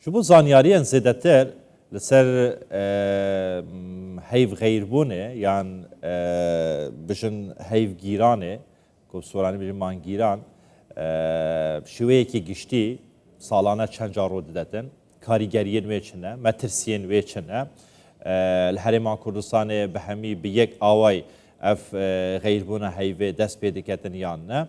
شو بو زانیاریان زیادتر لسر هیف غیربونه یان بجن هیف گیرانه که سورانی بجن مانگیران شویه که گشتی سالانه چند جارو دادن کاریگریان ویچنه مترسیان ویچنه الحرمان کردستان به همی به یک آوای اف غیربونه هیف دست پیدا کردن یان نه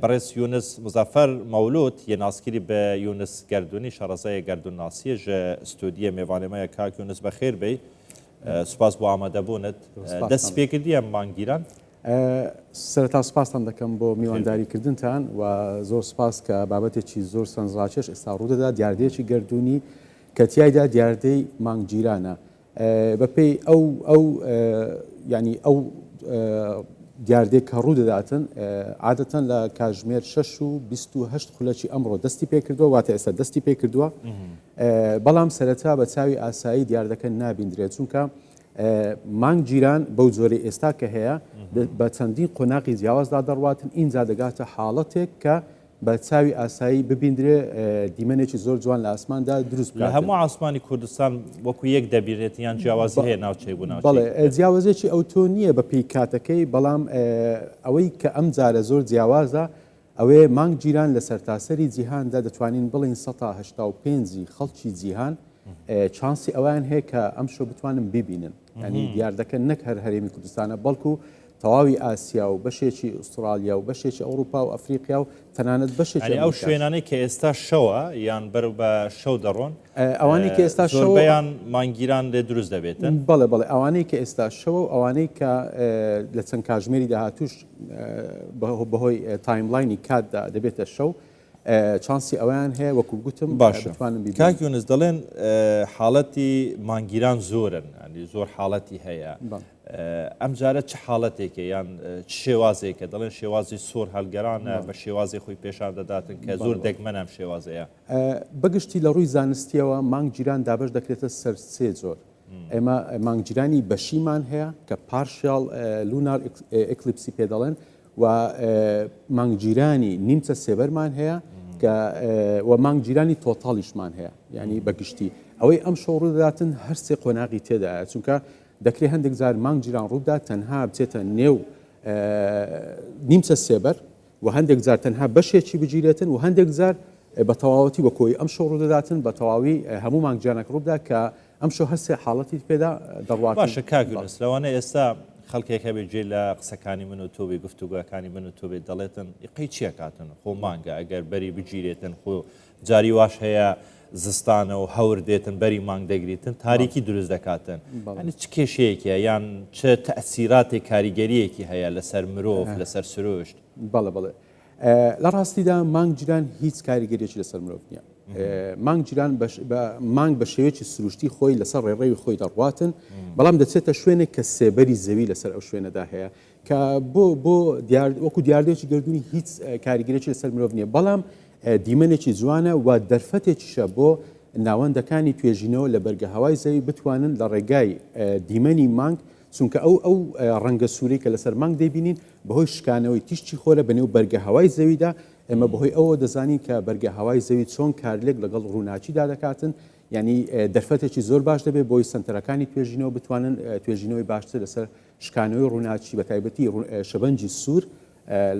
برس یونس مظفر مولود یه ناسکری به یونس گردونی شرازای گردون ناسیه ج استودیه میوانه ما یکاک یونس بخیر بی سپاس با آماده بوند دست پیکردی هم مانگیران سرتا سپاسان دکم با میوانداری کردنتان و زور سپاس که بابتێکی زۆر سەنجڕاکێش ئێستا ڕوودەدا دیاردەیەکی گردونی کە تیایدا دیاردەی مانگگیرانە بەپێی ئەو ینی ئەو دیاردەی کە ڕوودەداتن عادەتەن لە کاتژمێر 6 و 28 خولەکی ئەمڕۆ دەستی پێ کردووە واتە ئێستا دەستی پێ کردووە بەڵام سەرەتا بە چاوی ئاسایی دیاردەکە نابیندرێت چونکە مانگ جیران بەو جۆرەی ئێستا کە هەیە بە چەندین قۆناغی جیاوازدا دەڕواتن ئینجا دەگاتە حاڵەتێک کە بە چاوی ئاسایی ببیندرێ دیمەنێکی زۆر جوان لە ئاسماندا دروست بکات. لە هەموو ئاسمانی کوردستان وەکو یەک دەبیرێت یان جیاوازی هەیە ناوچەی بوو ناوچەی. بەڵێ جیاوازێکی ئەوتۆ نییە بە پێی کاتەکەی بەڵام ئەوەی کە ئەم جارە زۆر جیاوازە ئەوەیە مانگ جیران لە سەرتاسەری جیهاندا دەتوانین بڵین 185 خەڵکی جیهان چانسی ئەویان هەیە کە ئەم شۆ بتوانن ببینن ینی دیاردەکە نەک هەر هەرێمی کوردستانە بەڵکو تەواوی ئاسیا و بەشێکی ئوسترالیا و بەشێکی ئەوروپا و ئەفریقیا و تەنانەت بەشێکی ئەو شوێنانەی کە ئێستا شەوە یان بەر بە شەو دەڕۆن ئەوانەی کە ئێستا شەوەیان مانگیران لێ دروست دەبێتن بەڵێ بەڵێ ئەوانەی کە ئێستا شەوە ئەوانەی کە لە چەند کاتژمێری داهاتوش بەهۆی تایملاینی کاتدا دەبێتە شەو چانسی ئەویان هەیە وەکو گوتم باشە کاک یونس دەڵێن حاڵەتی مانگیران زۆرن زۆر حاڵەتی هەیە ئەم جارە چه حاڵەتێکە یان شێوازێکە دەڵێن شێوازی سۆر هەلگەرانە بە شێوازی خۆی پێشان دەداتن کە زۆر دەگمەنم شێوازەیە بەگشتی لە ڕووی زانستیەوە مانگ جیران دابش دەکرێتە سەر سێ جۆر ئێمە مانگجیرانی بەشیمان هەیە کە پارشیال لونار ئەکلیپسی پێ دەڵێن و مانگجیرانی نیمچە سێبەرمان هەیە کە و مانگجیرانی تۆتاڵیشمان هەیە ینی بەگشتی ئەوەی ئەم شەو ڕوودەداتن هەر سێ قۆناغی تێدایە چونکە دەکرێت هەندێک جار مانگجیران ڕوودا تەنها بچێتە نێو نیمچە سێبەر و هەندێک جار تەنها بەشێکی بگیرێتن و هەندێک جار بە تەواوەتی وەکۆی ئەم شەو ڕوودەداتن بە تەواوی هەموو مانگجیرانێک ڕوودا کە ئەم شەو هەر سێ حاڵەتی پێدا دەڕواتن. باشە کاک یونس لەوانە ئێستا خەڵکێک هەبێت جێ لە قسەکانی من و تۆ بێ گفتوگوەکانی من و تۆ بێت دەڵێتن قەی چییە کاتن خۆ مانگە ئەگەر بەری بگیرێتن خۆ جاری واش هەیە زستانە و هەور دێتن بەری مانگ دەگریتن تاریکی دروست دەکاتن ئەنی چ کێشەیەکیە یان چه تەئسیراتی کاریگەریەکی هەیە لەسەر مرۆڤ لەسەر سروشت. بەڵێ بەڵێ لە ڕاستیدا مانگ جیران هیچ کاریگەریەکی لەسەر مرۆڤ نییە. مانگ جیران مانگ بە شێوەیەکی سروشتی خۆی لەسەر ڕێڕێوی خۆی دەڕواتن بەڵام دەچێتە شوێنێک کە سێبەری زەوی لەسەر ئەو شوێنەدا هەیە کە بۆ وەکو دیاردێکی گردونی هیچ کاریگەریەکی لەسەر مرۆڤ نییە بەڵام دیمەنێکی جوانە و دەرفەتێکیشە بۆ ناوەندەکانی توێژینەوە لە بەرگە هەوای زەوی بتوانن لە ڕێگای دیمەنی مانگ چونکە ئەو ڕەنگە سوورەی کە لەسەر مانگ دەبینین بەهۆی شکانەوەی تیشتی خۆرە بەنێو بەرگە هەوای زەویدا ئێمە بەهۆی ئەوە دەزانین کە بەرگە هەوای زەوی چۆن کارلێک لەگەڵ ڕووناچیدا دەکاتن ینی دەرفەتێکی زۆر باش دەبێت بۆی سنتەرەکانی توێژینەوە بتوانن توێژینەوەی باشتر لەسەر شکانەوەی ڕووناچی بە تایبەتی شەبەنجی سوور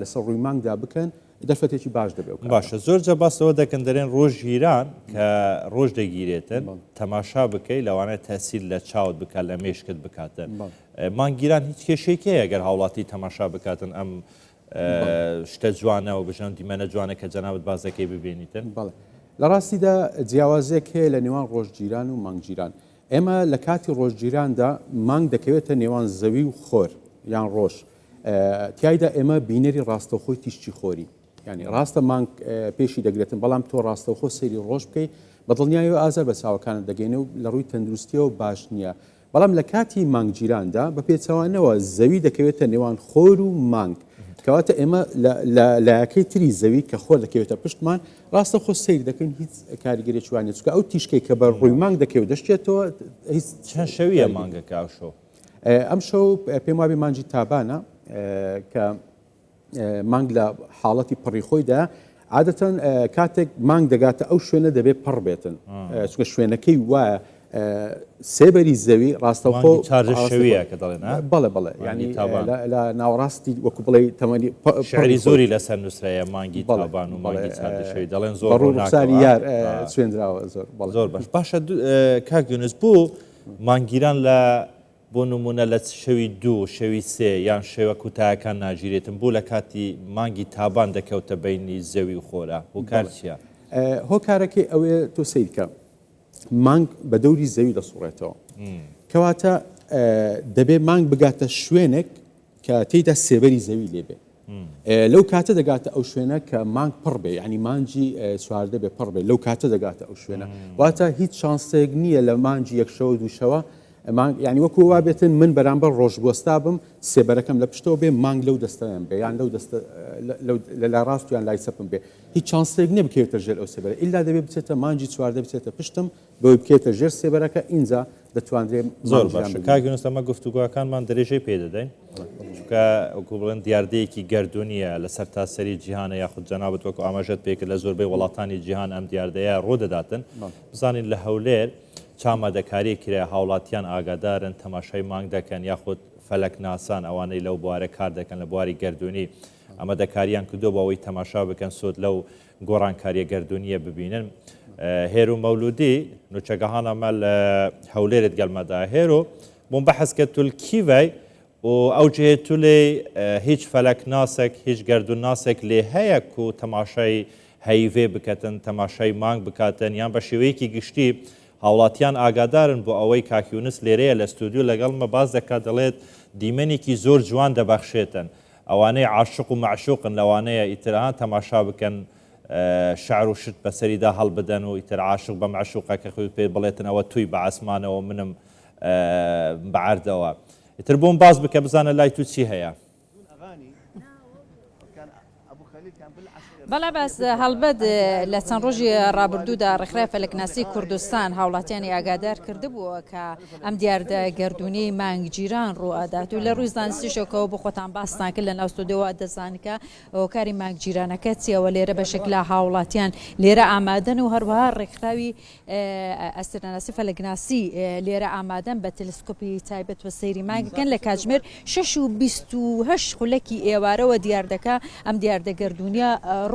لەسەر ڕووی مانگدا بکەن دەرفەتێکی باش دەبێت. باشە زۆر جە باسەوە دەکەن دەرێن ڕۆژ گیران کە ڕۆژ دەگیرێتن تەماشا بکەیت لەوانەیە تەسیل لە چاوت بکات لە مێشکت بکاتن مانگیران هیچ کێشێکەیە ئەگەر هاوڵاتی تەماشا بکاتن ئەم شتە جوانە و بژەن دیمەنە جوانە کە جەنابەت بازەکەی ببینیتن. بەڵێ لە ڕاستیدا جیاوازێک هەیە لە نێوان ڕۆژگیران و مانگجیران ئێمە لە کاتی ڕۆژگیراندا مانگ دەکەوێتە نێوان زەوی و خۆر یان ڕۆژ تایدا ئێمە بینەری ڕاستەوخۆی تیشتی خۆری ینی ڕاستە مانگ پێشی دەگرێتن بەڵام تۆ ڕاستەوخۆ سەیری ڕۆژ بکەیت بە دڵنیایەوە ئازار بە چاوەکانت دەگەینە و لە ڕووی تەندروستیەوە باش نییە بەڵام لە کاتی مانگجیراندا بە پێچەوانەوە زەوی دەکەوێتە نێوان خۆر و مانگ کەواتە ئێمە لایەکەی تری زەوی کە خۆر دەکەوێتە پشتمان ڕاستە خۆ سیر دەکەین هیچ کاریگەری چوانێت چکە ئەو تیشکەی کە بە ڕووی مانگ دەکەوێت دەشتێتەوە هیچ چەند شەویە مانگەکە ئەو شەو ئەم شەو پێم وابێ مانگی تابانە کە مانگ لە حاڵەتی پڕی خۆیدا عادەتەن کاتێک مانگ دەگاتە ئەو شوێنە دەبێت پڕ بێتن چونکە شوێنەکەی وایە سێبەری زەوی ڕاستەوخۆ چارجە شەویە کە دەڵێن بەڵێ بەڵێ ینی لە ناوەڕاستی وەکو بڵێ تەمەنی شعری زۆری لەسەر نووسراوە مانگی تاوان و مانگی چارجە شەوی دەڵێن زۆر ڕوخساری یار سوێندراوە زۆر باش باشە کاک یونس بوو مانگیران لە بۆ نمونە لە شەوی 2 شەوی 3 یان شێوە کوتایەکان ناگیرێتن بوو لە کاتی مانگی تابان دەکەوتە بینی زەوی و خۆرە هۆکار چییە؟ هۆکارەکەی ئەوەیە تۆ سیرکە مانگ بە دەوری زەوی دەسوڕێتەوە کەواتە دەبێ مانگ بگاتە شوێنێک کە تێیدا سێبەری زەوی لێبێ لەو کاتە دەگاتە ئەو شوێنە کە مانگ پڕ بێ ینی مانجی سواردە بێ پڕ بێ لەو کاتە دەگاتە ئەو شوێنە واتە هیچ شانسێک نییە لە مانجی یەکشەوە دووشەوە ینی وەکو وا بێتن من بەرامبەر ڕۆژبۆستا بم سێبەرەکەم لە پشتەوە بێ مانگ لەو دەستەیان بێ یان لە ڕاستیان لای سەپم بێ هیچ چانسێک نیە بکەوێتە ژێر ئەو سێبەرە ئیلا دەبێت بچێتە مانجی چواردە بچێتە پشتم بەوەی بکێتە ژێر سێبەرەکە ئینجا دەتوانرێت زۆر باشە کاک یونس ئەمە گفتوگوەکانمان درێژەی پێ دەدەین چونکە وەکو بڵێن دیاردەیەکی گەردونیە لە سەر تاسەری جیهانە یاخود جەنابەت وەکو ئاماژەت پێکرد لە زۆربەی وڵاتانی جیهان ئەم دیاردەیە ڕۆدەداتن بزانین لە هەولێر چامادەکاری کرێ هاوڵاتیان ئاگادارن تەماشای مانگ دەکەن یاخود فەلەک ناسان ئەوانەی لەو بوارە کار دەکەن لە بواری گەردونی ئەمە دەکاریان کردو بە ئەوەی تەماشا بکەن سۆت لەو گۆڕانکاریە گەردونیە ببینن هێرو مەولودی نوچەگەهانەمە لە هەولێرت گەلمەدا هێرو بۆم بەحەز کرد تول کیڤای و ئەو جێ تولێ هیچ فەلەک ناسێک هیچ گەردون ناسێک لێ هەیە و تەماشای هەیڤێ بکەتن تەماشای مانگ بکاتن یان بە شێوەیەکی گشتی هاوڵاتیان ئاگادارن بۆ ئەوەی کاک یونس لێرەیە لە ستودیو لەگەڵمە باز دەکات دەڵێت دیمەنێکی زۆر جوان دەبەخشێتن ئەوانەی عاشق و معشوقن لەوانەیە ئیتران تەماشا بکەن شعر و شت بەسەریدا هەڵ بدەن و ئیتر عاشق بە معشوقەکە خۆی پێ بڵێتن ئەوە توی بە ئاسمانەوە منم بەعاردەوە ئیتر بۆم باز بکە بزانە لای تو چی هەیە بەڵێ باس هەڵبەت لە چەند ڕۆژی ڕابردوودا ڕێکخراوی فەلەکناسی کوردستان هاوڵاتیانی ئاگادار کردبووە کە ئەم دیاردە گەردونی مانگگیران ڕوئدات و لە ڕووی زانستیشەکەەوە بۆ خۆتان باستان کرد لە ناوستودەوە دەزانکە هۆکاری مانگگیرانەکە چیەوە لێرە بە شکلا هاوڵاتیان لێرە ئامادەن و هەروەها ڕێکخراوی ئەسترۆناسی فەلەکناسی لێرە ئامادەن بە تەلسکۆپی تایبەت وە سەیری مانگەکەن لە کاتژمێر 6:28 خولەکی ئێوارەوە دیاردەکە ئەم دیاردە گەردونیە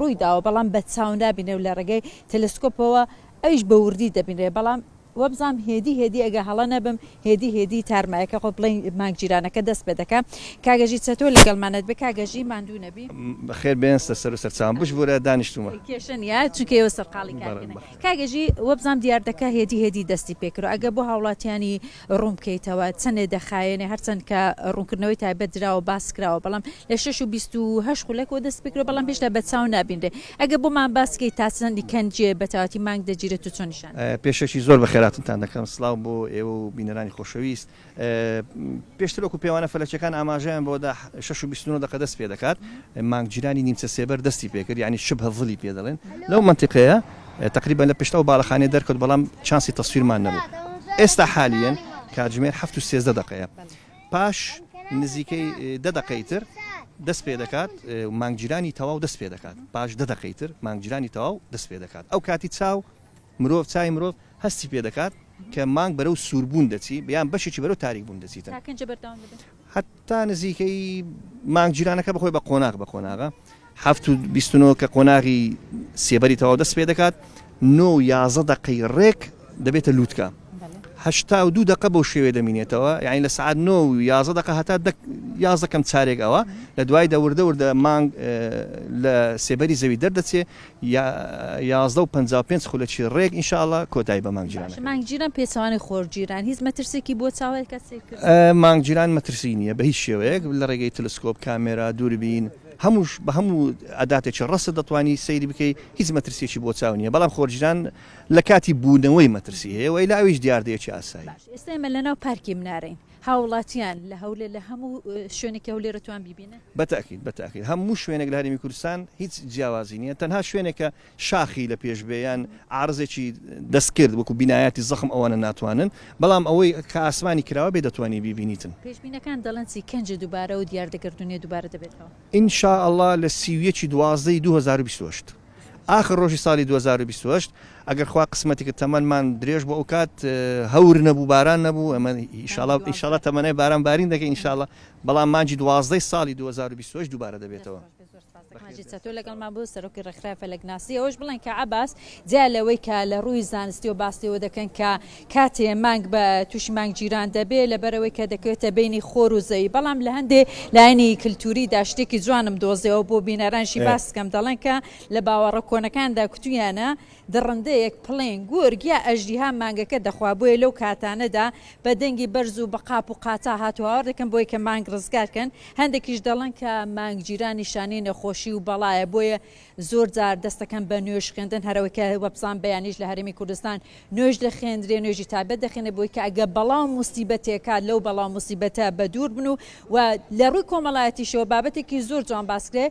ڕوویداوە بەڵام بە چاو نابینێ و لە ڕێگەی تەلسکۆپەوە ئەویش بە وردی دەبینێ بەڵام وە بزانام هێدی ئەگە هەڵە نەبم هێدی تارمایەکە خۆ بڵێن مانگگیرانەکە دەست پێ دەکە کاگەژی چەتۆ لەگەڵمانەت بە کاگەژی ماندوو نەبی بەخێر بێنستە سەر و سەرچان بش بۆرە دانیشتومە کێشنیا چونکەوە سەرقاڵی کارکردن کاگەژی وە بزانام دیاردەکە هێدی دەستی پێکرد ئەگە بۆ هاوڵاتیانی ڕوون بکەیتەوە چەندێ دەخایێنێ هەرچەند کە ڕوونکردنەوەی تایبەت دراوە باس کراوە بەڵام لە 6:28 خولەکەوە دەست پێکرۆ بەڵام پێشتا بە چاو نابینرێ ئەگە بۆمان باسکەی تاسەندی کەنجێ بەتەواتی مانگ دەگیرێت و چۆنیشان پێشەکی زۆر بەخێراتتان دەکەم سڵاو بۆ ئێوە و بینەرانی خۆشەویست پێشترۆکو پێوانە فەلەکەکان ئاماژیان بۆ 6:29 دقیقە دەست پێ دەکات مانگگیرانی نیمچە سێبەر دەستی پێکرد یعنی شبه ڤڵی پێ دەڵێن لەو منتیقەیە تقریبا لە پێشتەوە باڵەخانەی دەرکەوت بەڵام چانسی تەسویرمان نەبوو ئێستا حالیەن کاتژمێر 7:13 دقیقەیە پاش نزیکەی 10 دقەی تر دەست پێ دەکات مانگگیرانی تەواو دەست پێ دەکات پاش 10 دقەی تر مانگگیرانی تەواو دەست پێ دەکات ئەو کاتی چاو مرۆڤ چای مرۆڤ هەستی پێ دەکات کە مانگ بەرەو سووربوون دەچی بیان بەشێکی بەرەو تاریک بوون دەچیتن حتا نزیکەی مانگگیرانەکە بخۆی بە قۆناغە 7:29 کە قۆناغی سێبەری تەواو دەست پێ دەکات 9:11 دقەی ڕێک دەبێتە لووتکە 82 دقە بەو شێوێ دەمینێتەوە یعنی لە سعات 9:11 دقە هەتا 11 کەم چارێک ئەوە لە دوای دەوردە مانگ لە سێبەری زەوی دەردەچێ 11:55 خولەکی ڕێک ئینشاءالله کۆتایی بە مانگگیرانەکە مانگگیران پێچەوانی خۆرگیران هیچ مەترسێکی بۆ چاوەی کەسێک کرد مانگگیران مەترسی نییە بە هیچ شێوەیەک لە ڕێگەی تەلسکۆپ کامێرا دووربین هەمووش بە هەموو ئەداتێکی ڕەست دەتوانی سەیری بکەی هیچ مەترسێکی بۆ چاو نییە بەڵام خۆرگیران لە کاتی بوونەوەی مەترسی هەیە وی لاویش دیاردەیەکی ئاسایی ئێستا ئێمە لەناو پارکی منارەین هاوڵاتیان لە هەولێر لە هەموو شوێنێکی هەولێرەتوان ببینن بەتاکید هەموو شوێنێک لە هەرێمی کوردستان هیچ جیاوازی نییە تەنها شوێنێکە شاخی لە پێشبێیان عارزێکی دەستکرد وەکو بینایەتی زەخم ئەوانە ناتوانن بەڵام ئەوەی کە ئاسمانی کراوە بێ دەتوانی بیبینیتن پێشبینەکان دەڵێن چی کەنجە دووبارە و دیاردەگەردونیە دووبارە دەبێتەوە ئینشاءالله لە 31 دوازدەی 2028 آخر ڕۆژی ساڵی 2028 ئەگەر خوا قسمەتی کرد تەمەنمان درێژ بۆ ئەو کات هەور نەبوو باران نەبوو ئەمە ئینشاڵڵا تەمەنای باران بارین دەکەین ئینشاڵڵا بەڵام مانجی 12 ساڵی 2028 دووبارە دەبێتەوە. تۆ لەگەڵمان بوو سەرۆکی ڕێکخراوە فەلەکناسی ئەوش بڵێن کە عەباس جیا لەوەی کە لە ڕووی زانستی و باسیەوە دەکەن کە کاتێ مانگ بە تووشی مانگ گیران دەبێت لەبەرەوەی کە دەکەوێتە بینی خۆر و زەوی بەڵام لە هەندێک لایەنی کللتوریدا شتێکی جوانم دۆزیەوە بۆ بینەرانشی باسکەم دەڵێن کە لە باوەڕە کۆنەکاندا کوتویانە دڕندەیەک پڵێن گورگیا ئەژدیها مانگەکە دەخوا بۆیە لەو کاتانەدا بە دەنگی بەرز و بە قاپ و قاتا هاتووەوە دەکەن بۆی کە مانگ ڕزگارکەن هەندێکیش دەڵێن کە مانگ گیران نیشانەی نەخۆشی و بەڵایە بۆیە زۆر جار دەستەکەن بە نوێژ خوێندن هەرەوەی کە وەبزان بەیانیش لە هەرێمی کوردستان نوێژ دەخێندرێ نوێژی تایبەت دەخێنێ بۆی کە ئەگە بەڵاو موسیبەتێکات لەو بەڵاو موسیبەتە بە دوور بن و لە ڕووی کۆمەڵایەتیشەوە بابەتێکی زۆر جوان باسکرێ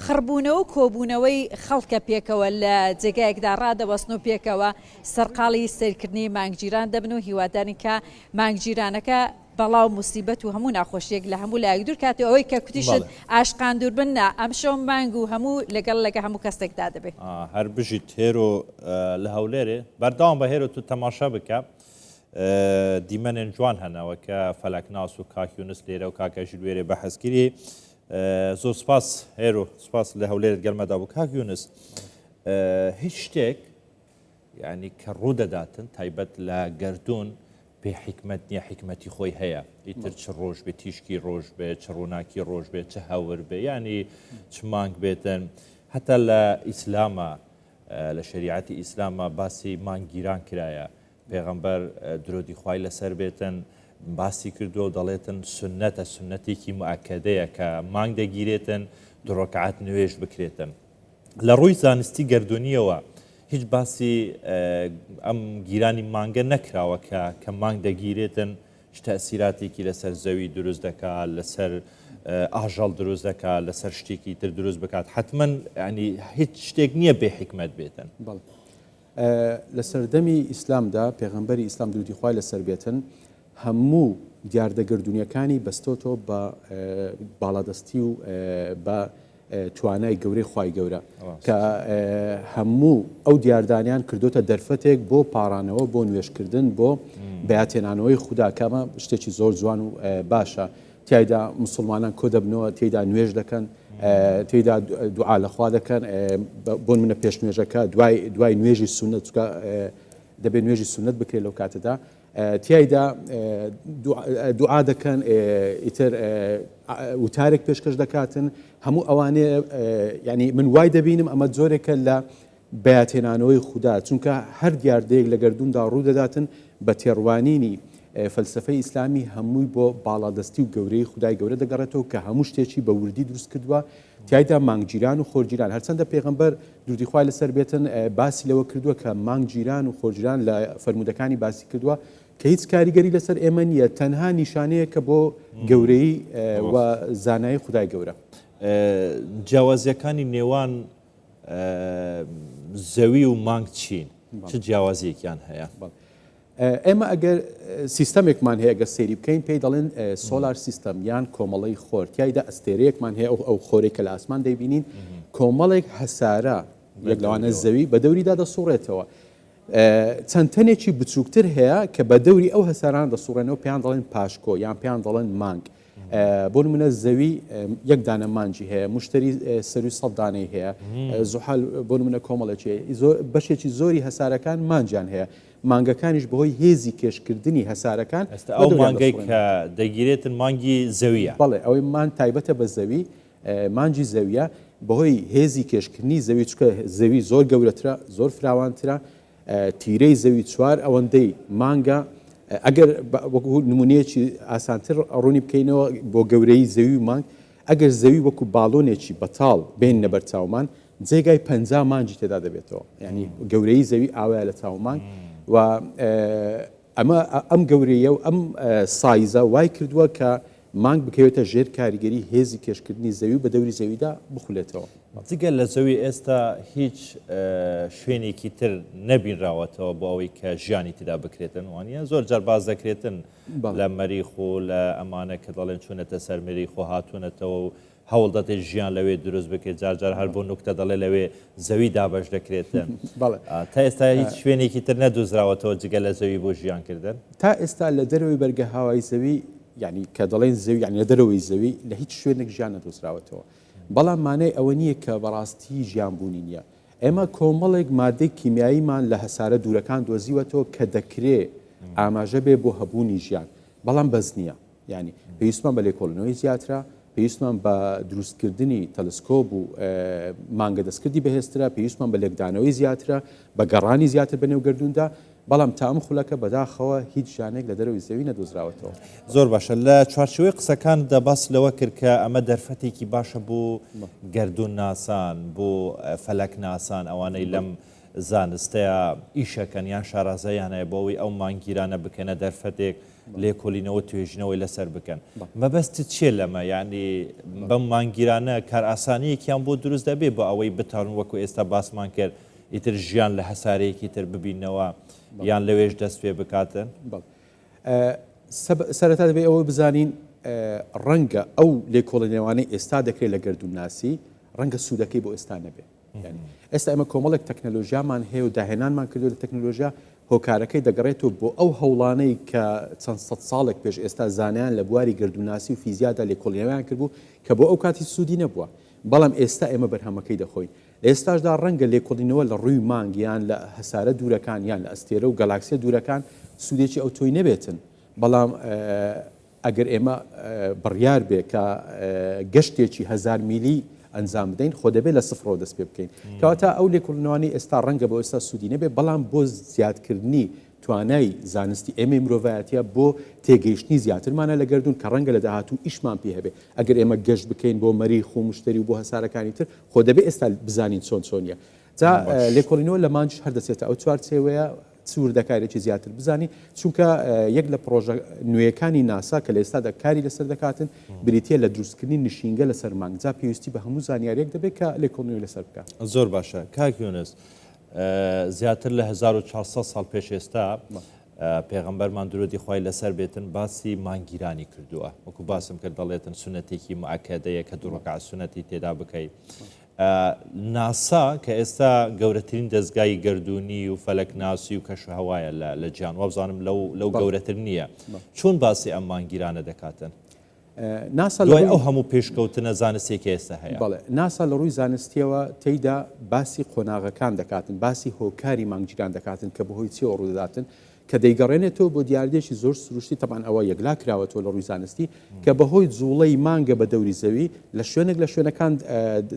خڕبوونەوە کۆبوونەوەی خەڵکە پێکەوە لە جێگایەکدا ڕادەوەستن و پێکەوە سەرقاڵی سیرکردنی مانگگیران دەبن و هیوادارین کە مانگگیرانەکە بەڵاو موسیبەت و هەموو ناخۆشیەک لە هەموو لایەک دوور کاتێ ئەوەی کە کوتیشت ئاشقان دوور بننا ئەم شەو مانگ و هەموو لەگەڵ هەموو کەسێکدا دەبێت هەر بژیت هێرۆ لە هەولێرێ بەرداوام بە هێرۆ تو تەماشا بکە دیمەنێن جوان هەنەوە کە فەلەکناس و کاکیونس لێرە و کاکەژی لێرێ بەحەزگیری زۆر سپاس هێرۆ سپاس لە هەولێرت گەرمەدا بوو کاکیونس هیچ شتێک یعنی کە ڕوو دەداتن تایبەت لە گەردون بێ حکمت نییە حکمەتی خۆی هەیە ئیتر چ ڕۆژ بێت تیشکی ڕۆژ بێت چ ڕووناکی ڕۆژ بێت چه هەور بێ ینی چ مانگ بێتن هەتا لە ئیسلامە لە شریعەتی ئیسلامە باسی مانگگیران کرایە پێغەمبەر درۆدی خوای لەسەر بێتن باسی کردو و دەڵێتن سنەتە سنەتێکی مؤکەدەیە کە مانگ دەگیرێتن دوڕۆکعات نوێژ بکرێتن لە ڕووی زانستی گەردونیەوە هیچ باسی ئەم گیرانی مانگە نەکراوە کە مانگ دەگیرێتن تەسیراتێکی لەسەر زەوی دروست دەکات لەسەر ئاژەڵ دروست دەکات لەسەر شتێکی تر دروست بکات حتمما ینی هیچ شتێک نییە بێ حکمت بێتن لە سەردەمی ئیسلامدا پێغەمبەری ئیسلام درودی خوای لەسەر بێتن هەموو دیاردەگردونیەکانی بەستۆتەوە بە باڵادەستی و بە توانای گەورەی خوای گەورە کە هەموو ئەو دیاردانیان کردوتە دەرفەتێک بۆ پاڕانەوە بۆ نوێشکردن بۆ بەیاتێنانەوەی خوداکەمە شتێکی زۆر جوان و باشە تایدا مسلمانان کۆ دەبنەوە تێیدا نوێژ دەکەن تێیدا دوعا لەخوا دەکەن بۆن منە پێش نوێژەکە دوای نوێژی سونەت دەبێت نوێژی سونەت بکرێت لەو کاتەدا تایدا دوعا دەکەن ئیتر وتارێک پێشکەش دەکاتن هەموو ئەوانەیە ینی من وای دەبینم ئەمە جۆرێکە لە بەیاتێنانەوەی خوددا چونکە هەر دیاردەیەک لە گەردووندا ڕوو دەداتن بە تێڕوانینی فەلسفەی ئیسلامی هەمووی بۆ باڵادەستی و گەورەی خودای گەورە دەگەڕێتەوە کە هەموو شتێکی بە وردی دروست کردووە تایدا مانگگیران و خۆرگیران هەرچەندە پێغەمبەر درودی خوای لەسەر بێتن باسی لەوە کردووە کە مانگگیران و خۆرگیران لە فەرمودەکانی باسی کردووە کە هیچ کاریگەری لەسەر ئێمە نییە تەنها نیشانەیە کە بۆ گەورەی و زانایی خودای گەورە جیاوازیەکانی نێوان زەوی و مانگ چین چ جیاوازیەکیان هەیە ئێمە ئەگەر سیستەمێکمان هەیە ئەگەر سێری بکەین پێی دەڵێن سۆلار سیستەم یان کۆمەڵی خۆر تایدا ئەستێرەیەکمان هەیە ئەو خۆرێک کە لە ئاسمان دەیبینین کۆمەڵێک هەسارە یەک لەوانە زەوی بە دەوریدا دەسوڕێتەوە چەند تەنێکی بچووکتر هەیە کە بە دەوری ئەو هەساران دەسوڕێنەوە پێیان دەڵێن پاشکۆ یان پێیان دەڵێن مانگ بۆ نمونە زەوی یەک دانە مانجی هەیە مشتری سەروی 100 دانەی هەیە زوحەل بۆ نمونە کۆمەڵێکی بەشێکی زۆری هەسارەکان مانجیان هەیە مانگەکانیش بەهۆی هێزی کێشکردنی هەسارەکان ئەو مانگەی کە دەگیرێتن مانگی زەویە بەڵێ ئەوەی مان تایبەتە بە زەوی مانجی زەویە بەهۆی هێزی کێشکردنی زەوی چکە زەوی زۆر گەورەترە زۆر فراوانترە تیرەی زەوی چوار ئەوەندەی مانگە ئەگەر وەکو نمونەیەکی ئاسانتر ڕوونی بکەینەوە بۆ گەورەی زەوی و مانگ ئەگەر زەوی وەکو باڵۆنێکی بەتاڵ بین نەبەر چاومان جێگای 50 مانجی تێدا دەبێتەوە ینی گەورەی زەوی ئاوایە لە چاومان و ئەمە ئەم گەورەیە و ئەم سایزە وای کردووە کە مانگ بکەوێتە ژێر کاریگەری هێزی کێشکردنی زەوی بە دەوری زەویدا بخولێتەوە جگە لە زەوی ئێستا هیچ شوێنێکی تر نەبینراوەتەوە بۆ ئەوەی کە ژیانی تدا بکرێتن وانە زۆر جار باز دەکرێتن لە مەریخ و لە ئەمانە کە دەڵێن چوونەتە سەر مەریخ و هاتوونەتەوە و هەوڵ دەدەێت ژیان لەوێ دروست بکرێت جارجار هەر بۆ نوکتە دەڵێ لەوێ زەوی دابش دەکرێتن تا ئێستا هیچ شوێنێکی تر نەدوزراوەتەوە جگە لە زەوی بۆ ژیانکردن تا ئێستا لە دەرەوەی بەرگە هاوای زەوی یعنی کە دەڵێن زەوی یعنی لە دەرەوەی زەوی لە هیچ شوێنێک ژیان نەدۆزراوەتەوە بەڵام مانای ئەوە نییە کە بەڕاستی ژیانبوونی نییە ئێمە کۆمەڵێک مادەی کیمیاییمان لە هەسارە دوورەکان دۆزیوەتەوە کە دەکرێت ئاماژە بێ بۆ هەبوونی ژیان بەڵام بەس نییە ینی پێویستمان بە لێکۆڵنەوەی زیاترە پێویستمان بە دروستکردنی تەلسکۆب و مانگە دەستکردی بەهێزترە پێویستمان بە لێکدانەوەی زیاترە بە گەڕانی زیاتر بە نێوگەردوندا بەڵام تا ئەم خولەکە بەداخەوە هیچ ژانێک لە دەرەوەی زەوی نەدۆزراوەتەوە زۆر باشە لە چوارچوەی قسەکان دەباس لەوە کرد کە ئەمە دەرفەتێکی باشە بۆ گەردون ناسان بۆ فەلەک ناسان ئەوانەی لەم زانستەیە ئیشەکەن یان شارازەیانە بۆەوەی ئەو مانگیرانە بکەنە دەرفەتێک لێکۆلینەوە توێژنەوەی لەسەر بکەن مەبەستت چێ لەمە ینی بەم مانگیرانە کار ئاسانیەکیان بۆ دروست دەبێ بۆ ئەوەی بتاون وەکو ئێستا باسمان کرد ئیتر ژیان لە هەسارەیەکی تر ببینەوە یان لەوێش دەست پێ بکاتن سەرەتا دەبێت ئەوە بزانین ڕەنگە ئەو لێکۆڵینەوانەی ئێستا دەکرێت لە گەردونناسی ڕەنگە سوودەکەی بۆ ئێستا نەبێ ئێستا ئەمە کۆمەڵێک تەکنەلۆژیامان هەیە و داهێنانمان کردو لە تەکنەلۆژیا هۆکارەکەی دەگەڕێتەوە بۆ ئەو هەوڵانەی کە چەند سەد ساڵێک پێش ئێستا زانیان لە بواری گەردونناسی و فیزیادا لێکۆڵینەوەیان کردبوو کە بۆ ئەو کاتی سوودی نەبووە بەڵام ئێستا ئێمە بەرهەمەکەی دەخۆین لە ئێستاشدا ڕەنگە لێکۆڵینەوە لە ڕووی مانگ یان لە هەسارە دوورەکان یان لە ئەستێرە و گەلاکسیە دوورەکان سوودێکی ئەو تۆی نەبێتن بەڵام ئەگەر ئێمە بڕیار بێ کە گەشتێکی 1000 میلی ئەنجام بدەین خۆ دەبێت لە سفرەوە دەست پێ بکەین کەواتە ئەو لێکۆڵینەوەی ئێستا ڕەنگە بۆ ئێستا سوودی نەبێ بەڵام بۆ زیادکردنی توانای زانستی ئێمە مرۆڤایەتیە بۆ تێگەیشتنی زیاترمانە لە گەردون کە ڕەنگە لە داهاتوو ئیشمان پێ هەبێ ئەگەر ئێمە گەشت بکەین بۆ مەریخ و مشتری و بۆ هەسارەکانی تر خۆ دەبێت ئێستا بزانین چۆنیە جا لێکۆڵینەوە لە مانج هەر دەچێتە ئەو چوارچێوەیە سوور دەکارێکی زیاتر بزانین چونکە یەک لە پرۆژە نوێیەکانی ناسا کە لە ئێستادا کاری لەسەر دەکاتن بریتە لە دروستکردنی نشینگە لەسەر مانگ جا پێویستی بە هەموو زانیاریەک دەبێت کە لێکۆڵینەوەی لەسەر بکات زۆر باشە کاک یونس زیاتر لە 1400 ساڵ پێش ئێستا پێغەمبەرمان درودی خوای لەسەر بێتن باسی مانگیرانی کردووە وەکو باسم کرد دەڵێتن سونەتێکی مؤکەدەیە کە دوو ڕەکعات سونەتی تێدا بکەیت ناسا کە ئێستا گەورەترین دەستگای گەردونی و فەلەکناسی و کەشوهەوایە لە جیهان وابزانم لەو گەورەتر نییە چۆن باسی ئەم مانگیرانە دەکاتن ناسا دوای ئەو هەموو پێشکەوتنە زانستێکی ئێستا هەیە بەڵێ ناسا لە ڕووی زانستیەوە تێیدا باسی قۆناغەکان دەکاتن باسی هۆکاری مانگگیران دەکاتن کە بەهۆی چیەوە ڕوودەداتن کە دەیگەڕێنێتەوە بۆ دیاردێکی زۆر سروشتی تەبان ئەوە یەکلا کراوەتەوە لە ڕووی زانستی کە بەهۆی جوڵەی مانگە بە دەوری زەوی لە شوێنێک لە شوێنەکان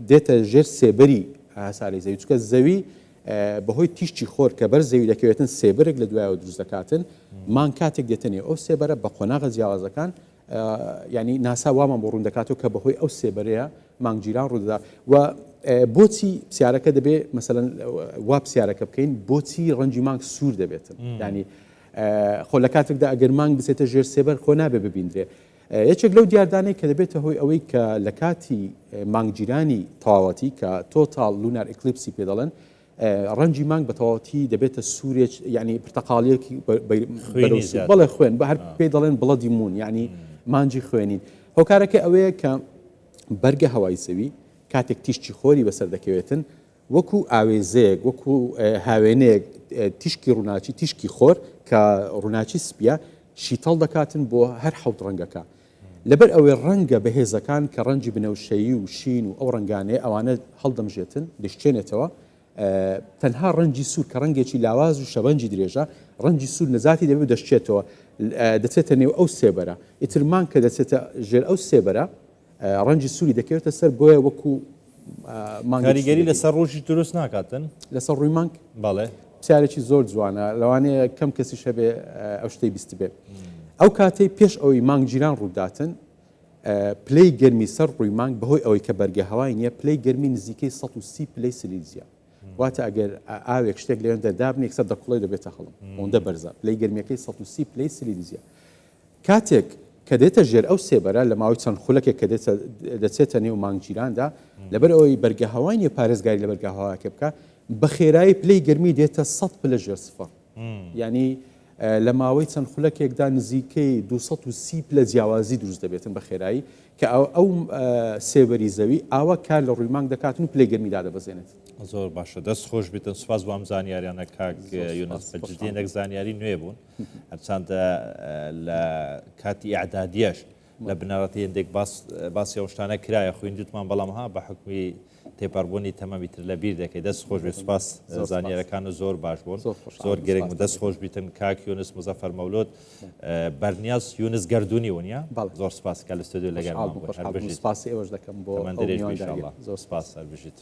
دێتە ژێر سێبەری هەساری زەوی چکە زەوی بەهۆی تیشتی خۆر کە بەر زەوی دەکەوێتن سێبەرێک لە دوایەوە دروست دەکاتن مان کاتێک دێتنێ ئەو سێبەرە بە قۆناغە جیاوازەکان ینی ناسا وامان بۆ ڕوون دەکاتەوە کە بەهۆی ئەو سێبەرەیە مانگگیران ڕوودەدا و بۆچی پرسیارەکە دەبێت مەسەلەن وا پرسیارەکە بکەین بۆچی ڕەنجی مانگ سوور دەبێتن ینی خۆ لە کاتێکدا ئەگەر مانگ بچێتە ژێر سێبەر خۆ نابێ ببیندرێ یەکێک لەو دیاردانەی کە دەبێتە هۆی ئەوەی کە لە کاتی مانگگیرانی تەواوەتی کە تۆتال لونار ئیکلیپسی پێ دەڵێن ڕەنجی مانگ بە تەواوەتی دەبێتە سوورێک ینی پرتەقاڵیەکی بەڵێ خوێن بە هەر پێ دەڵێن بڵەدی مون ینی مانجی خوێنین هۆکارەکە ئەوەیە کە بەرگە هەوای زەوی کاتێک تیشتی خۆری بەسەر دەکەوێتن وەکو ئاوێزەیەک وەکو هاوێنەیەک تیشکی ڕووناچی تیشکی خۆر کە ڕووناچی سپیە شیتەڵ دەکاتن بۆ هەر حەوت ڕەنگەکە لەبەر ئەوەی ڕەنگە بەهێزەکان کە ڕەنجی بنەوشەیی و شین و ئەو ڕنگانەیە ئەوانە هەڵدەمژێتن دەشتێنێتەوە تەنها ڕەنجی سوور کە ڕەنگێکی لاواز و شەبەنجی درێژە ڕەنجی سوور نەزاتی دەبێت دەشتێتەوە دەچێتە نێو ئەو سێبەرە ئیترمان کە دەچێتە ژێر ئەو سێبەرە ڕەنجی سووری دەکەوێتە سەر بۆیە وەکو کاریگەری لەسەر ڕۆژی دروست ناکاتن لەسەر ڕووی مانگ بەڵێ پرسیارێکی زۆر جوانە لەوانەیە کەم کەسی شەبێ ئەو شتەی بیستی بێت ئەو کاتەی پێش ئەوەی مانگگیران ڕووداتن پلەی گەرمی سەر ڕووی مانگ بەهۆی ئەوەی کە بەرگە هەوای نییە پلەی گەرمی نزیکەی 130 پلەی سلیزیە واتە ئەگەر ئاوێک شتێک لەوێن دەدابنێک سەر دەقڵی دەبێتە هەڵم ئەوەندە بەرزە پلەی گەرمیەکەی 130 پلەی سلیزیە کاتێک کە دێتە ژێر ئەو سێبەرە لە ماوەی چەند خولەکێک کە دەچێتە نێو مانگگیراندا لەبەر ئەوەی بەرگە هەوای نیە پارێزگاری لە بەرگە هەواکە بکە بە خێرایی پلەی گەرمی دێتە 100 پلە ژێر سفر ینی لە ماوەی چەند خولەکێکدا نزیکەی 230 پلە جیاوازی دروست دەبێتن بە خێرایی کە ئەو سێوەری زەوی ئاوا کار لە ڕووی مانگ دەکاتن و پلەی گەرمیدا دەبەزێنێت. زۆر باشە دەست خۆش بیتن سوپاس بۆ ئەم زانیاریانە کاک یونس بەجددیەک زانیاری نوێ بوون هەرچەندە لە کاتی ئەعدادیەش لە بنەڕەتی هەندێک باسی ئەو شتانە کرایە خوێندوتمان بەڵامها بە حکمی تێپەڕبوونی تەمەمی تر لە بیر دەکەی دەست خۆش بێ سوپاس زانیارەکان زۆر باش بوون زۆر گرنگ دەست خۆش بیتن کاک یونس مزەفەر مەولود بەرنیاز یونس گەردوونی ونیا زۆر سپاس کە لە ستودیۆ لەگەڵمان بوون سپاسی ئێوەش دەکەم بۆ زۆر سپاس هەر بژیت